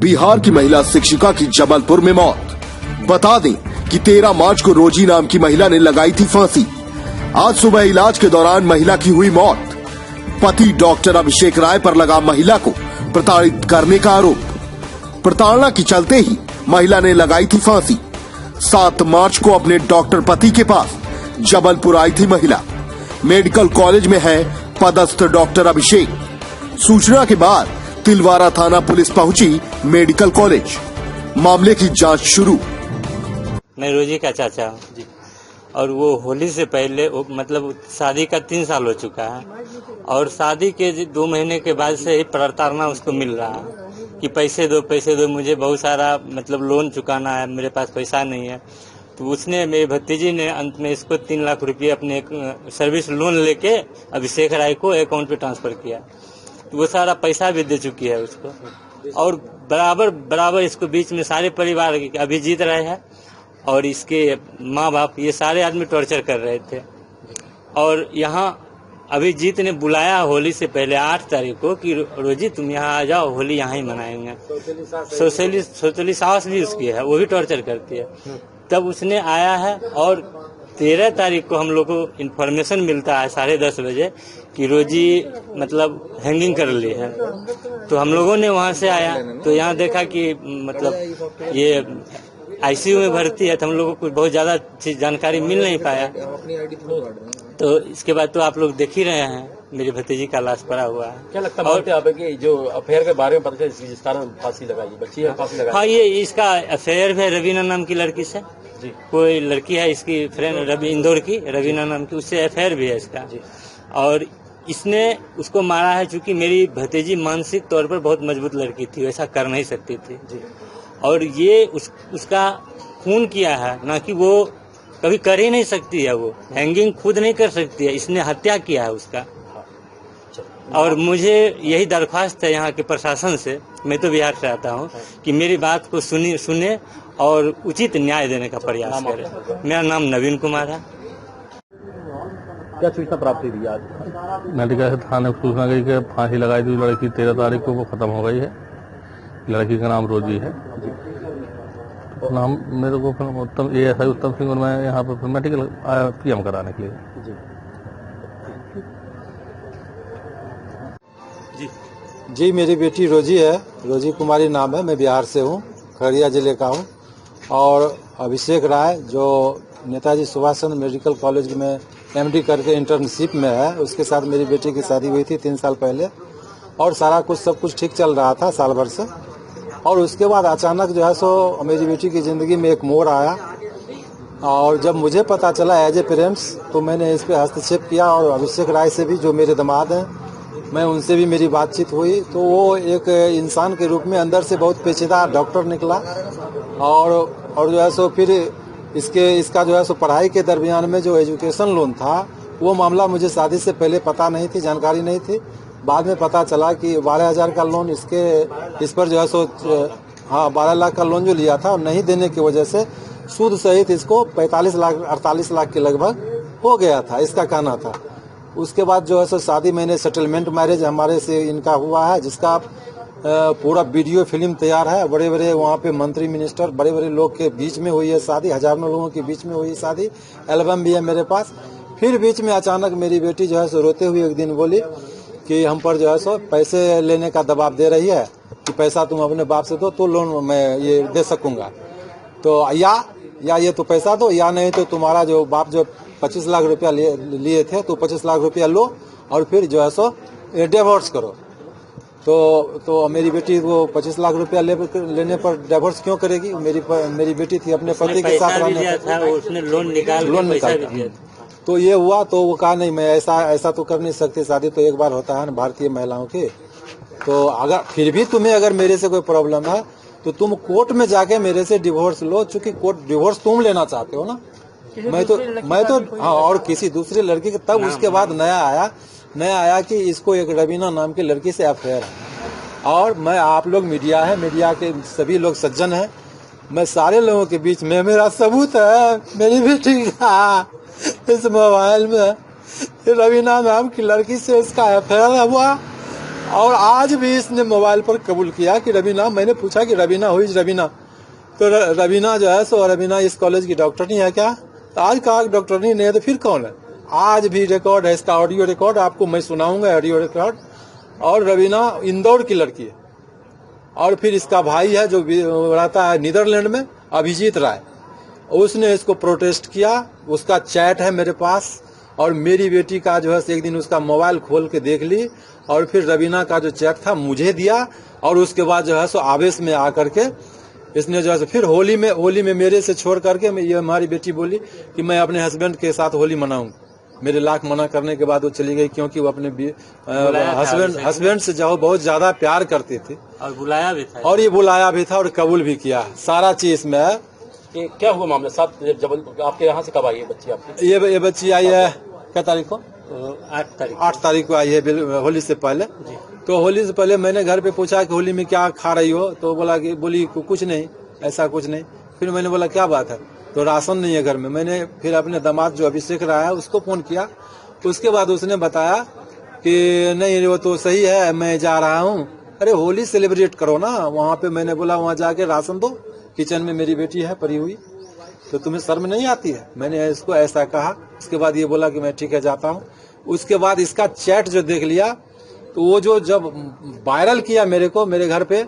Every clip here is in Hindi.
बिहार की महिला शिक्षिका की जबलपुर में मौत। बता दें कि 13 मार्च को रोजी नाम की महिला ने लगाई थी फांसी। आज सुबह इलाज के दौरान महिला की हुई मौत। पति डॉक्टर अभिषेक राय पर लगा महिला को प्रताड़ित करने का आरोप। प्रताड़ना के चलते ही महिला ने लगाई थी फांसी। 7 मार्च को अपने डॉक्टर पति के पास जबलपुर आई थी महिला। मेडिकल कॉलेज में है पदस्थ डॉक्टर अभिषेक। सूचना के बाद तिलवारा थाना पुलिस पहुंची मेडिकल कॉलेज। मामले की जांच शुरू। मैं रोजी का चाचा हूँ और वो होली से पहले मतलब शादी का 3 साल हो चुका है और शादी के 2 महीने के बाद से ही प्रताड़ना उसको मिल रहा है कि पैसे दो, मुझे बहुत सारा मतलब लोन चुकाना है, मेरे पास पैसा नहीं है। तो उसने, मेरी भतीजी ने अंत में इसको 3 लाख रुपये अपने सर्विस लोन लेके अभिषेक राय को अकाउंट पे ट्रांसफर किया। तो वो सारा पैसा भी दे चुकी है उसको और बराबर इसको बीच में सारे परिवार अभिजीत राय है और इसके माँ बाप, ये सारे आदमी टॉर्चर कर रहे थे। और यहाँ अभिजीत ने बुलाया होली से पहले 8 तारीख को कि रोजी तुम यहाँ आ जाओ, होली यहाँ ही मनाएंगे। सोशली सास भी उसकी है, वो भी टॉर्चर करती है। तब उसने आया है और 13 तारीख को हम लोग को इन्फॉर्मेशन मिलता है 10:30 बजे कि रोजी मतलब हैंगिंग कर ली है। तो हम लोगों ने वहाँ से आया तो यहाँ देखा कि मतलब ये आईसीयू में भर्ती है। तो हम लोगों को बहुत ज्यादा जानकारी मिल नहीं पाया। तो इसके बाद तो आप लोग देख ही रहे हैं, मेरी भतीजी का लाश पड़ा हुआ है। क्या लगता है आप कि जो अफेयर के बारे में पता चला जिस कारण फांसी लगाई, बच्ची है फांसी लगाई? हाँ, ये इसका अफेयर है रवीना नाम की लड़की से जी। कोई लड़की है इसकी फ्रेंड इंदौर की, रवीना नाम की, उससे अफेयर भी है इसका जी। और इसने उसको मारा है चूंकि मेरी भतीजी मानसिक तौर पर बहुत मजबूत लड़की थी, वैसा कर नहीं सकती थी जी। और ये उसका खून किया है, ना कि वो कभी कर ही नहीं सकती है, वो हैंगिंग खुद नहीं कर सकती है, इसने हत्या किया है उसका। और मुझे यही दरख्वास्त है यहाँ के प्रशासन से, मैं तो बिहार से आता हूँ, कि मेरी बात को सुने और उचित न्याय देने का प्रयास करें। मेरा नाम नवीन कुमार है। क्या सूचना प्राप्त हुई आज? मेडिकल थाने को सूचना गई कि फांसी लगाई थी लड़की 13 तारीख को, वो खत्म हो गई है। लड़की का नाम रोजी है। नाम मेरे को उत्तम सिंह और मैं यहाँ पर मेडिकल आया पीएम कराने के लिए जी। मेरी बेटी रोजी है, रोजी कुमारी नाम है। मैं बिहार से हूँ, खगड़िया जिले का हूँ। और अभिषेक राय जो नेताजी सुभाष चंद्र मेडिकल कॉलेज में एमडी करके इंटर्नशिप में है, उसके साथ मेरी बेटी की शादी हुई थी 3 साल पहले और सारा कुछ सब कुछ ठीक चल रहा था साल भर से। और उसके बाद अचानक जो है सो मेरी बेटी की जिंदगी में एक मोड़ आया और जब मुझे पता चला एज ए पेरेंट्स तो मैंने इस पर हस्तक्षेप किया। और अभिषेक राय से भी, जो मेरे दामाद हैं, मैं उनसे भी मेरी बातचीत हुई। तो वो एक इंसान के रूप में अंदर से बहुत पेचीदा डॉक्टर निकला। और जो है सो फिर इसका जो है सो पढ़ाई के दरमियान में जो एजुकेशन लोन था, वो मामला मुझे शादी से पहले पता नहीं थी, जानकारी नहीं थी। बाद में पता चला कि 12,000 का लोन इस पर जो है सो 12 लाख का लोन जो लिया था, नहीं देने की वजह से सूद सहित इसको 48 लाख के लगभग हो गया था, इसका कहना था। उसके बाद जो है सो शादी मैंने सेटलमेंट मैरिज हमारे से इनका हुआ है, जिसका पूरा वीडियो फिल्म तैयार है। बड़े बड़े वहाँ पे मंत्री मिनिस्टर, बड़े बड़े लोग के बीच में हुई है शादी, हजारों लोगों के बीच में हुई शादी। एल्बम भी है मेरे पास। फिर बीच में अचानक मेरी बेटी जो है सो रोते हुए एक दिन बोली कि हम पर जो है सो पैसे लेने का दबाव दे रही है कि पैसा तुम अपने बाप से दो तो लोन मैं ये दे सकूंगा। तो या ये तो पैसा दो, या नहीं तो तुम्हारा जो बाप जो 25 लाख रुपया लिए थे तो 25 लाख रुपया लो और फिर जो है सो डिवोर्स करो। तो मेरी बेटी वो 25 लाख रुपया लेने पर डिवोर्स क्यों करेगी? मेरी बेटी थी अपने पति के साथ रहने, लोन निकाल। तो ये हुआ तो वो कहा नहीं, मैं ऐसा तो कर नहीं सकती, शादी तो एक बार होता है ना भारतीय महिलाओं की। तो अगर फिर भी तुम्हें मेरे से कोई प्रॉब्लम है तो तुम कोर्ट में जाके मेरे से डिवोर्स लो, चूंकि कोर्ट डिवोर्स तुम लेना चाहते हो ना। मैं तो हाँ, और किसी दूसरी लड़की के, तब उसके बाद नया आया कि इसको एक रवीना नाम की लड़की से अफेयर है। और मैं, आप लोग मीडिया के सभी लोग सज्जन हैं, मैं सारे लोगों के बीच में मेरा सबूत है, मेरी बेटी का इस मोबाइल में रवीना नाम की लड़की से इसका अफेयर हुआ। और आज भी इसने मोबाइल पर कबूल किया कि रवीना, मैंने पूछा कि रवीना हुई रवीना, तो रवीना जो है सो रवीना इस कॉलेज की डॉक्टर नहीं है क्या? तो आज कहा डॉक्टर नहीं है तो फिर कौन है? आज भी रिकॉर्ड है इसका, ऑडियो रिकॉर्ड आपको मैं सुनाऊंगा, ऑडियो रिकॉर्ड। और रवीना इंदौर की लड़की है। और फिर इसका भाई है जो रहता है नीदरलैंड में, अभिजीत राय, उसने इसको प्रोटेस्ट किया। उसका चैट है मेरे पास। और मेरी बेटी का जो है एक दिन उसका मोबाइल खोल के देख ली और फिर रवीना का जो चैट था मुझे दिया। और उसके बाद जो है सो आवेश में आकर के इसने जो है फिर होली में मेरे से छोड़ करके ये हमारी बेटी बोली कि मैं अपने हस्बैंड के साथ होली मनाऊंगी। मेरे लाख मना करने के बाद वो चली गई, क्योंकि वो अपने हस्बैंड से जो बहुत ज्यादा प्यार करती थी। और बुलाया भी था, और ये बुलाया भी था और कबूल भी किया। सारा चीज इसमें है। कि क्या हुआ मामला? 7 जब आपके यहाँ से कब आई है बच्ची आपकी? ये बच्ची आई है क्या तारीख को? 8 तारीख को आई है, होली से पहले। तो होली से पहले मैंने घर पे पूछा कि होली में क्या खा रही हो? तो बोली कुछ नहीं, ऐसा कुछ नहीं। फिर मैंने बोला क्या बात है? तो राशन नहीं है घर में। मैंने फिर अपने दामाद जो अभिषेक रहा है उसको फोन किया। उसके बाद उसने बताया कि नहीं वो तो सही है, मैं जा रहा हूँ। अरे होली सेलिब्रेट करो ना वहाँ पे। मैंने बोला वहाँ जाके राशन दो, किचन में मेरी बेटी है पड़ी हुई, तो तुम्हें शर्म नहीं आती है? मैंने इसको ऐसा कहा। उसके बाद ये बोला कि मैं ठीक है जाता हूँ। उसके बाद इसका चैट जो देख लिया, तो वो जो जब वायरल किया मेरे घर पे,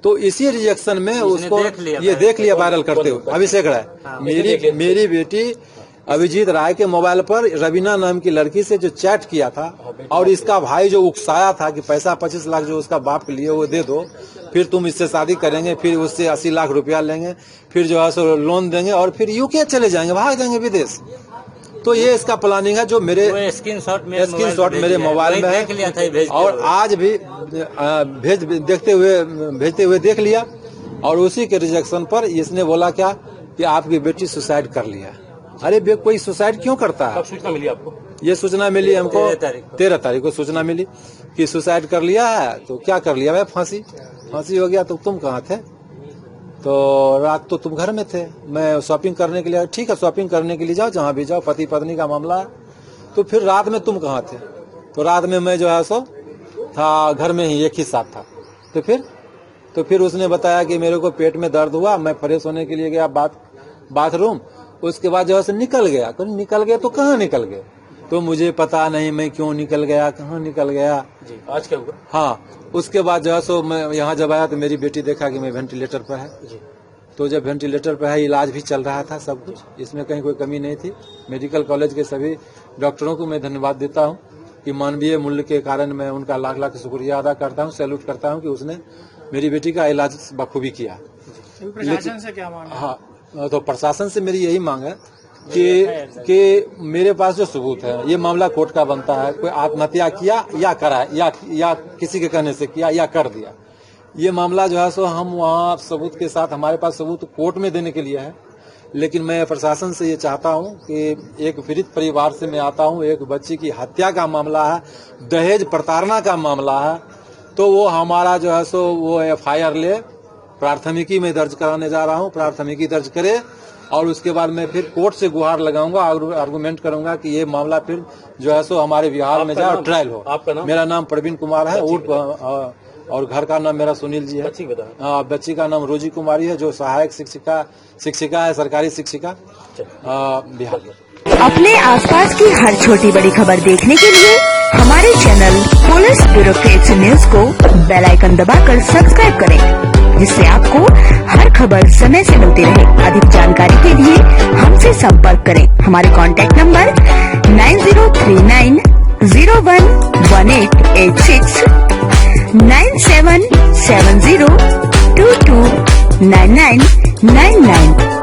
तो इसी रिएक्शन में उसको ये देख लिया वायरल करते हुए अभिषेक राय। मेरी बेटी अभिजीत राय के मोबाइल पर रवीना नाम की लड़की से जो चैट किया था, और इसका भाई जो उकसाया था कि पैसा 25 लाख जो उसका बाप के लिए वो दे दो, फिर तुम इससे शादी करेंगे, फिर उससे 80 लाख रुपया लेंगे, फिर जो है सो लोन देंगे और फिर यूके चले जाएंगे, भाग जाएंगे विदेश। तो ये इसका प्लानिंग है जो मेरे स्क्रीनशॉट मेरे मोबाइल में है। और आज भी भेजते हुए देख लिया। और उसी के रिजेक्शन पर इसने बोला क्या कि आपकी बेटी सुसाइड कर लिया। अरे कोई सुसाइड क्यों करता है? कब सूचना मिली आपको? ये सूचना मिली हमको 13 तारीख को सूचना मिली कि सुसाइड कर लिया है। तो क्या कर लिया भाई? फांसी हो गया। तो तुम कहाँ थे? तो रात तो तुम घर में थे, मैं शॉपिंग करने के लिए। ठीक है, शॉपिंग करने के लिए जाओ, जहाँ भी जाओ, पति पत्नी का मामला है। तो फिर रात में तुम कहाँ थे? तो रात में मैं जो है सो था घर में ही, एक ही साथ था। तो फिर उसने बताया कि मेरे को पेट में दर्द हुआ, मैं फ्रेश होने के लिए गया बाथरूम। उसके बाद जो है सो निकल गया। तो कहाँ निकल गए? तो मुझे पता नहीं मैं क्यों निकल गया, कहाँ निकल गया। जी, आज क्या हुआ? हाँ, उसके बाद जो है सो मैं यहाँ जब आया तो मेरी बेटी देखा कि मैं वेंटिलेटर पर है। तो जब वेंटिलेटर पर है, इलाज भी चल रहा था, सब कुछ, इसमें कहीं कोई कमी नहीं थी। मेडिकल कॉलेज के सभी डॉक्टरों को मैं धन्यवाद देता हूँ कि मानवीय मूल्य के कारण मैं उनका लाख लाख शुक्रिया अदा करता हूँ, सैल्यूट करता हूँ कि उसने मेरी बेटी का इलाज बखूबी किया। प्रशासन से क्या मांग? हाँ, तो प्रशासन से मेरी यही मांग है कि मेरे पास जो सबूत है, ये मामला कोर्ट का बनता है। कोई आत्महत्या किया या करा या किसी के कहने से किया या कर दिया, ये मामला जो है सो हम वहाँ सबूत के साथ, हमारे पास सबूत कोर्ट में देने के लिए है। लेकिन मैं प्रशासन से ये चाहता हूँ कि एक पीड़ित परिवार से मैं आता हूँ, एक बच्ची की हत्या का मामला है, दहेज प्रताड़ना का मामला है, तो वो हमारा जो है सो वो FIR ले, प्राथमिकी में दर्ज कराने जा रहा हूँ, प्राथमिकी दर्ज करे। और उसके बाद मैं फिर कोर्ट से गुहार लगाऊंगा, आर्गुमेंट करूंगा कि ये मामला फिर जो है सो हमारे बिहार में जाए और ट्रायल हो। आपका नाम? मेरा नाम प्रवीण कुमार है, और घर का नाम मेरा सुनील जी है। बच्ची का नाम रोजी कुमारी है, जो सहायक शिक्षिका है, सरकारी शिक्षिका बिहार। अपने आसपास की हर छोटी बड़ी खबर देखने के लिए हमारे चैनल पुलिस ब्यूरो के न्यूज को बेल आइकन दबाकर सब्सक्राइब करें, जिससे आपको हर खबर समय से मिलती रहे। अधिक जानकारी के लिए हमसे संपर्क करें। हमारे कॉन्टैक्ट नंबर 9039011886, 9770229999।